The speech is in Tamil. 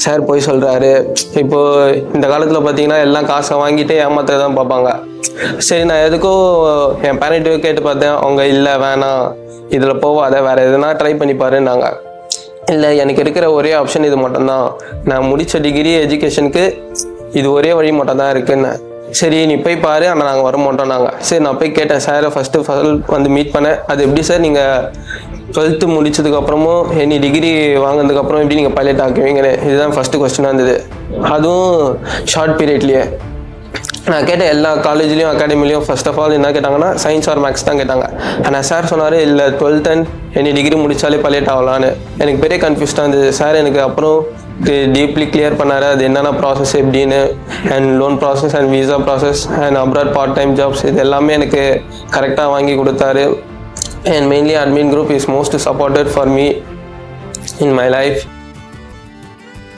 சார் போய் சொல்கிறாரு. இப்போது இந்த காலத்தில் பார்த்தீங்கன்னா எல்லாம் காசை வாங்கிட்டு ஏமாற்ற தான் பார்ப்பாங்க. சரி, நான் எதுக்கும் என் பேரண்ட்டு கேட்டு பார்த்தேன். அவங்க இல்லை வேணாம், இதில் போவாத, வேறு எதுனா ட்ரை பண்ணிப்பாருன்னாங்க. இல்லை, எனக்கு இருக்கிற ஒரே ஆப்ஷன் இது மட்டும்தான், நான் முடித்த டிகிரி எஜுகேஷனுக்கு இது ஒரே வழி மட்டும் தான் இருக்குன்னு. சரி, நீ போய் பாரு, ஆனால் நாங்கள் வர மாட்டோம் நாங்கள். சரி, நான் போய் கேட்டேன் சாரை ஃபஸ்ட்டு வந்து மீட் பண்ணேன். அது எப்படி சார் நீங்கள் 12th முடிச்சதுக்கப்புறமும் எனி டிகிரி வாங்கினதுக்கப்புறம் எப்படி நீங்கள் பைலட் ஆக்குவீங்கன்னு, இதுதான் ஃபஸ்ட்டு கொஸ்டினாக இருந்தது. அதுவும் ஷார்ட் பீரியட்லேயே. நான் கேட்ட எல்லா காலேஜ்லேயும் அகாடமிலையும் ஃபர்ஸ்ட் ஆஃப் ஆல் என்ன கேட்டாங்கன்னா சயின்ஸ் ஆர் மேக்ஸ் தான் கேட்டாங்க. ஆனால் சார் சொன்னார் இல்லை 12th அண்ட் எனி டிகிரி முடித்தாலே பைலட் ஆகலான்னு. எனக்கு பெரிய கன்ஃபியூஸ்டாக இருந்தது. சார் எனக்கு அப்புறம் டீப்லி கிளியர் பண்ணார் அது என்னென்ன ப்ராசஸ் எப்படின்னு, and loan process and visa process and abroad part time jobs, இது எல்லாமே எனக்கு கரெக்டாக வாங்கி கொடுத்தாரு. And mainly admin group is most supported for me in my life.